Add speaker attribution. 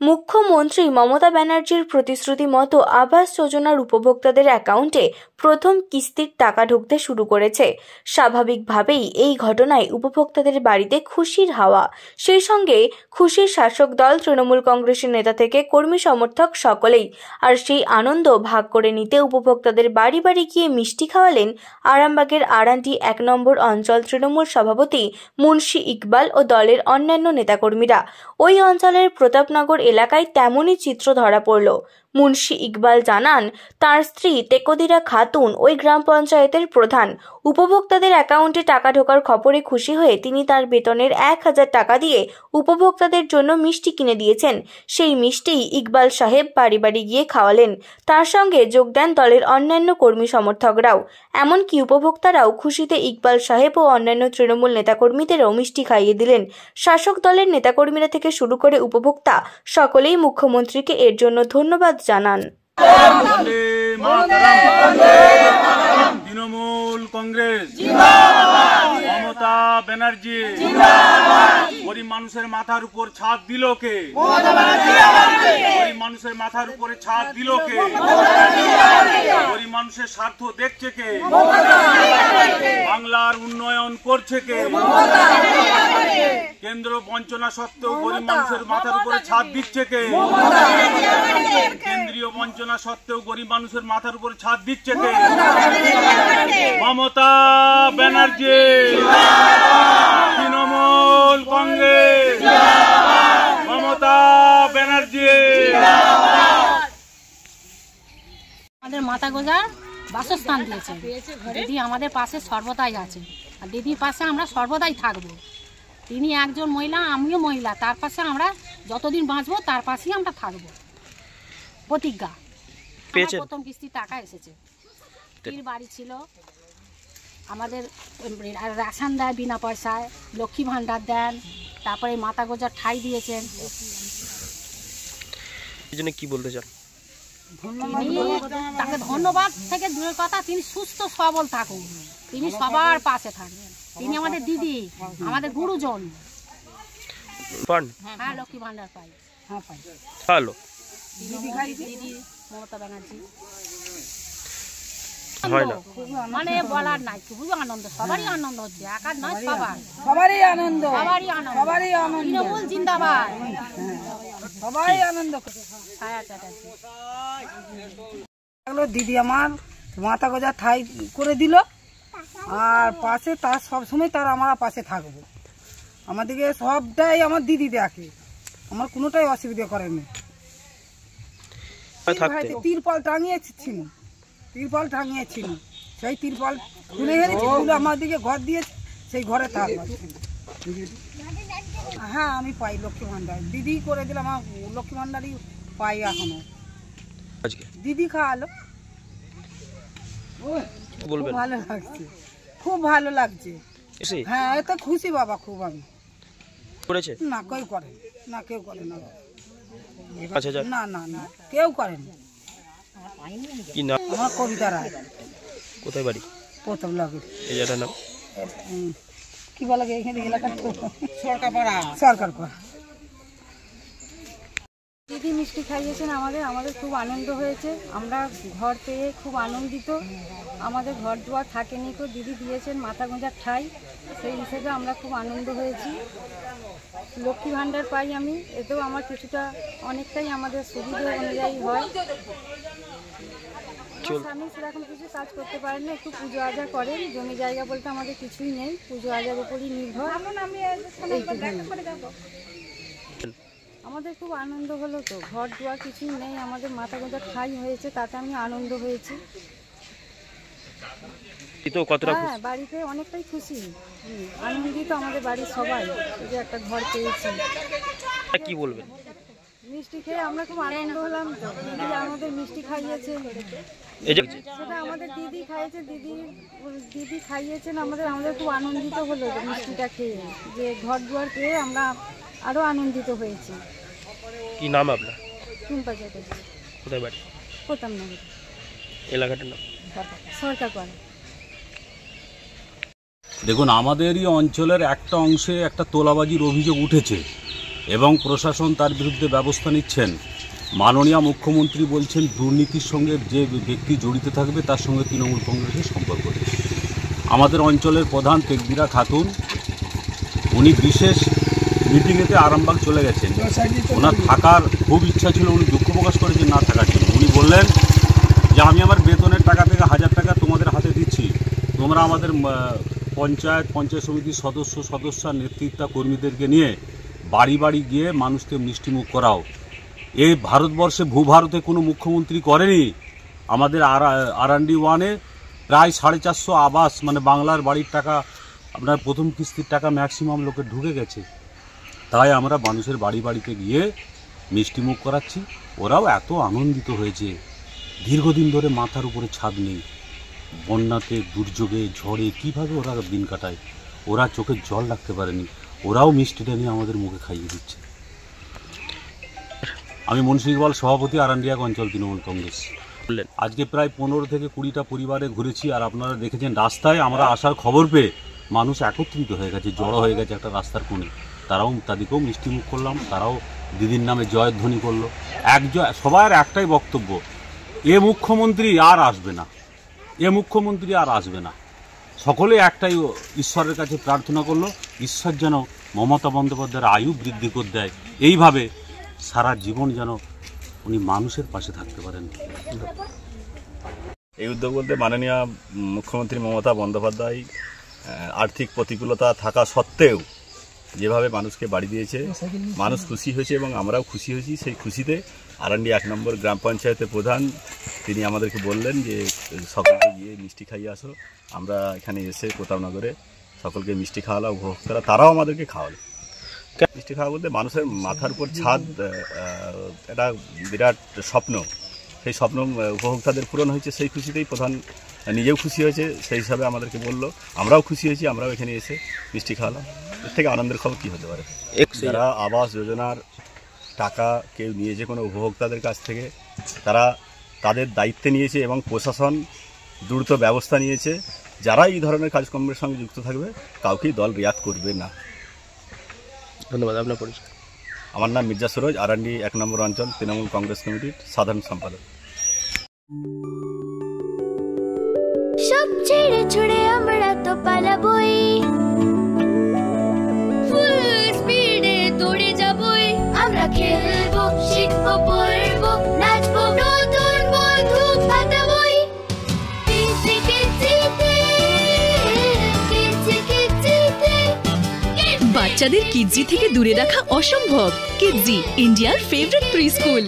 Speaker 1: মুখ্যমন্ত্রী মমতা ব্যানার্জির প্রতিশ্রুতি মতো আবাস যোজনার উপভোক্তাদের অ্যাকাউন্টে প্রথম কিস্তির টাকা ঢুকতে শুরু করেছে। স্বাভাবিকভাবেই এই ঘটনায় উপভোক্তাদের বাড়িতে খুশির হাওয়া। সেই সঙ্গে খুশির শাসক দল তৃণমূল কংগ্রেসের নেতা থেকে কর্মী সমর্থক সকলেই। আর সেই আনন্দ ভাগ করে নিতে উপভোক্তাদের বাড়ি বাড়ি গিয়ে মিষ্টি খাওয়ালেন আরামবাগের আরান্ডি 1 নম্বর অঞ্চল তৃণমূল সভাপতি মুন্সি ইকবাল ও দলের অন্যান্য নেতাকর্মীরা। ওই অঞ্চলের প্রতাপনগর এলাকায় তেমনই চিত্র ধরা পড়ল। মুন্সি ইকবাল জানান, তার স্ত্রী টেকোদিরা খাতুন ওই গ্রাম পঞ্চায়েতের প্রধান। উপভোক্তাদের অ্যাকাউন্টে টাকা ঢোকার খবরে খুশি হয়ে তিনি তার বেতনের 1000 টাকা দিয়ে উপভোক্তাদের জন্য মিষ্টি কিনে দিয়েছেন। সেই মিষ্টি ইকবাল সাহেব বাড়ি বাড়ি গিয়ে খাওয়ালেন। তার সঙ্গে যোগ দেন দলের অন্যান্য কর্মী সমর্থকরাও। এমনকি উপভোক্তারাও খুশিতে ইকবাল সাহেব ও অন্যান্য তৃণমূল নেতাকর্মীদেরও মিষ্টি খাইয়ে দিলেন। শাসক দলের নেতাকর্মীরা থেকে শুরু করে উপভোক্তা সকলেই মুখ্যমন্ত্রীকে এর জন্য ধন্যবাদ জানান।
Speaker 2: তৃণমূল কংগ্রেস মমতা ব্যানার্জি গরিব মানুষের মাথার উপর ছাদ দিল কে? গরিব মানুষের মাথার উপরে ছাদ দিল কে? গরিব মানুষের স্বার্থ দেখছে কে? বাংলার উন্নয়ন করছে কে? কেন্দ্র বঞ্চনা সত্ত্বেও গরিব মানুষের মাথার উপরে ছাদ দিচ্ছে কে? কেন্দ্রীয় বঞ্চনা সত্ত্বেও গরিব মানুষের মাথার উপরে ছাদ দিচ্ছে কে? মমতা ব্যানার্জি, তৃণমূল কংগ্রেস, মমতা ব্যানার্জি।
Speaker 3: আমাদের মাথা গোজার বাসস্থান দিয়েছে দিদি, আমাদের পাশে সর্বদাই আছে, আর দিদির পাশে আমরা সর্বদাই থাকবো। তিনি একজন মহিলা, আমিও মহিলা, তার পাশে আমরা যতদিন বাঁচবো তার পাশেই আমরা থাকবো। প্রতিজ্ঞা। প্রথম কিস্তি টাকা এসেছে, বাড়ি ছিল আমাদের, রেশন দেয় বিনা পয়সায়, লক্ষ্মী ভান্ডার দেন, তারপরে মাথা গোজার ঠাই দিয়েছেন।
Speaker 4: কি বলতে চান?
Speaker 3: তাকে ধন্যবাদ থেকে দূরের কথা, তিনি সুস্থ সবল থাকুন, তিনি সবার পাশে থাকবেন। তিনি আমাদের দিদি, আমাদের গুরুজন। হ্যাঁ, লক্ষ্মী ভান্ডার পাই। হ্যাঁ পাই।
Speaker 4: ভালো
Speaker 3: দিদি মমতা ব্যানার্জি মানে বলার নাই, খুবই আনন্দ, সবারই আনন্দ হচ্ছে, একার নয়, সবারই আনন্দ, সবারই আনন্দ, সবারই আনন্দ। তৃণমূল জিন্দাবাদ, সবাই আনন্দ। ছায়া চ্যাটার্জি
Speaker 5: দিদি আমার মাথা গোজা ঠাই করে দিল, আর পাশে তার সবসময় তার আমরা পাশে থাকবো। আমাদেরকে সবটাই আমার দিদি দেখে, আমার কোনোটাই অসুবিধা করেনি। তিরপল টাঙিয়েছিল, তিরপল টাঙিয়েছিল, সেই তিরপল খুলে হেরেছে, খুলে আমার দিকে ঘর দিয়েছে, সেই ঘরে থাকবো। হ্যাঁ, আমি পাই লক্ষ্মী ভান্ডার, দিদি করে দিলাম, আমার লক্ষ্মী ভান্ডারই পাই এখনো। দিদি খাওয়ালো, ভালো লাগছে, খুব ভালো লাগছে। হ্যাঁ, এত খুশি বাবা, খুব। আমি না কেউ করে না, কেউ করে না, না না না, কেউ করেন। আমার কবিতা রায়।
Speaker 4: কোথায় বাড়ি?
Speaker 5: প্রথম লাগে
Speaker 4: এই জায়গাটার নাম
Speaker 5: কি বলে এখানে এলাকা? সরকারপাড়া। সরকারপাড়া।
Speaker 3: দিদি মিষ্টি খাইয়েছেন আমাদের খুব আনন্দ হয়েছে। আমরা ঘর পেয়ে খুব আনন্দিত। আমাদের ঘর দুয়ার থাকেনি তো, দিদি দিয়েছেন মাথা গোঁজার ঠাই, সেই হিসেবে আমরা খুব আনন্দ হয়েছি। লক্ষ্মী ভান্ডার পাই আমি, এতেও আমার কিছুটা অনেকটাই আমাদের সুবিধা অনুযায়ী হয়। স্বামী সেরকম কিছু কাজ করতে পারেন না, একটু পুজো আজা করেন। জমি জায়গা বলতে আমাদের কিছুই নেই, পুজো আজার উপরই নির্ভর। আমাদের খুব আনন্দ হলো তো, ঘর দুয়ার কিছুই নেই, আমাদের মাথা গোঁজা ঠাই হয়েছে, তাতে আমি আনন্দ হয়েছি। হ্যাঁ, বাড়িতে অনেকটাই খুশি, আনন্দিত আমাদের বাড়ির সবাই যে একটা ঘর পেয়েছি।
Speaker 4: কি বলবেন?
Speaker 3: মিষ্টি খেয়ে আমরা খুব আনন্দ হলাম তো, দিদি আমাদের মিষ্টি খাইয়েছে, সেটা আমাদের দিদি খাইয়েছে, দিদি খাইয়েছেন আমাদের খুব আনন্দিত হলো মিষ্টিটা খেয়ে, যে ঘর দুয়ার পেয়ে আমরা আরো আনন্দিত হয়েছি।
Speaker 4: কি নাম আপনার?
Speaker 3: টুম্পা চ্যাটার্জি।
Speaker 4: কোথায় বাড়ি?
Speaker 3: প্রতাপনগর।
Speaker 4: এলাকাটার নাম?
Speaker 3: সরকারপাড়া।
Speaker 6: দেখুন, আমাদেরই অঞ্চলের একটা অংশে একটা তোলাবাজির অভিযোগ উঠেছে।
Speaker 2: এবং প্রশাসন তার বিরুদ্ধে ব্যবস্থা নিচ্ছেন। মাননীয় মুখ্যমন্ত্রী বলছেন দুর্নীতির সঙ্গে যে ব্যক্তি জড়িত থাকবে তার সঙ্গে তৃণমূল কংগ্রেসের সম্পর্ক নেই। আমাদের অঞ্চলের প্রধান তেকবিরা খাতুন উনি বিশেষ মিটিংয়েতে আরামবাগ চলে গেছেন। ওনার থাকার খুব ইচ্ছা ছিল, উনি দুঃখ প্রকাশ করেছেন না থাকার জন্য। উনি বললেন যে আমি আমার বেতনের টাকা থেকে 1000 টাকা তোমাদের হাতে দিচ্ছি, তোমরা আমাদের পঞ্চায়েত সমিতির সদস্য নেতৃত্ব কর্মীদেরকে নিয়ে বাড়ি বাড়ি গিয়ে মানুষকে মিষ্টিমুখ করাও। এই ভারতবর্ষে ভূভারতে কোনো মুখ্যমন্ত্রী করেনি। আমাদের R&D 1-এ প্রায় 450 আবাস, মানে বাংলার বাড়ির টাকা, আপনার প্রথম কিস্তির টাকা ম্যাক্সিমাম লোকের ঢুকে গেছে। তাই আমরা মানুষের বাড়ি বাড়িতে গিয়ে মিষ্টিমুখ করাচ্ছি। ওরাও এত আনন্দিত হয়েছে। দীর্ঘদিন ধরে মাথার উপরে ছাদ নেই, বন্যাতে, দুর্যোগে, ঝড়ে কীভাবে ওরা দিন কাটায়, ওরা চোখে জল রাখতে পারেনি। ওরাও মিষ্টিটা নিয়ে আমাদের মুখে খাইয়ে দিচ্ছে। আমি মনসুর ইকবাল, সভাপতি R&D 1 অঞ্চল তৃণমূল কংগ্রেস। আজকে প্রায় 15 থেকে 20টা পরিবারে ঘুরেছি। আর আপনারা দেখেছেন রাস্তায় আমরা আসার খবর পেয়ে মানুষ একত্রিত হয়ে গেছে, জড়ো হয়ে গেছে একটা রাস্তার কোণে। তাদেরকেও মিষ্টিমুখ করলাম, তারাও দিদির নামে জয়ধ্বনি করলো। সবার একটাই বক্তব্য, এ মুখ্যমন্ত্রী আর আসবে না, এ মুখ্যমন্ত্রী আর আসবে না। সকলে একটাই ঈশ্বরের কাছে প্রার্থনা করলো, ঈশ্বর যেন মমতা বন্দ্যোপাধ্যায়ের আয়ু বৃদ্ধি করে দেয়, এইভাবে সারা জীবন যেন উনি মানুষের পাশে থাকতে পারেন।
Speaker 6: এই উদ্যোগ বলতে মাননীয় মুখ্যমন্ত্রী মমতা বন্দ্যোপাধ্যায় আর্থিক প্রতিকূলতা থাকা সত্ত্বেও যেভাবে মানুষকে বাড়ি দিয়েছে, মানুষ খুশি হয়েছে এবং আমরাও খুশি হয়েছি। সেই খুশিতে R&D 1 নম্বর গ্রাম পঞ্চায়েতের প্রধান তিনি আমাদেরকে বললেন যে সকলকে গিয়ে মিষ্টি খাইয়ে আসো। আমরা এখানে এসে প্রতাপনগরে সকলকে মিষ্টি খাওয়ালাম, উপভোক্তারা তারাও আমাদেরকে খাওয়ালো। মিষ্টি খাওয়া বলতে মানুষের মাথার উপর ছাদ, এটা বিরাট স্বপ্ন। সেই স্বপ্ন উপভোক্তাদের পূরণ হয়েছে। সেই খুশিতেই প্রধান নিজেও খুশি হয়েছে, সেই হিসাবে আমাদেরকে বললো, আমরাও খুশি হয়েছি, আমরাও এখানে এসে মিষ্টি খাওয়ালাম। এর থেকে আনন্দের খবর কী হতে পারে। যারা আবাস যোজনার টাকা কেউ নিয়েছে কোনো উপভোক্তাদের কাছ থেকে, তারা তাদের দায়িত্বে নিয়েছে এবং প্রশাসন দ্রুত ব্যবস্থা নিয়েছে। যারা এই ধরনের কাজকর্মের সঙ্গে যুক্ত থাকবে কাউকেই দল রিয়াত করবে না।
Speaker 4: ধন্যবাদ। আপনার পরিচয়?
Speaker 6: আমার নাম মির্জা সুরজ, R&D 1 নম্বর অঞ্চল তৃণমূল কংগ্রেস কমিটির সাধারণ সম্পাদক।
Speaker 7: সব ছেড়ে ছুড়ে আমরা তো পালাবই, ফুল স্পিডে দৌড়ে যাবই। আমরা খেলবো, শিখবো, পড়বো, নাচবো, নতুন বন্ধু পাতাবই।
Speaker 8: বাচ্চাদের কিডজি থেকে দূরে রাখা অসম্ভব। কিডজি, ইন্ডিয়ার ফেভারিট প্রি স্কুল।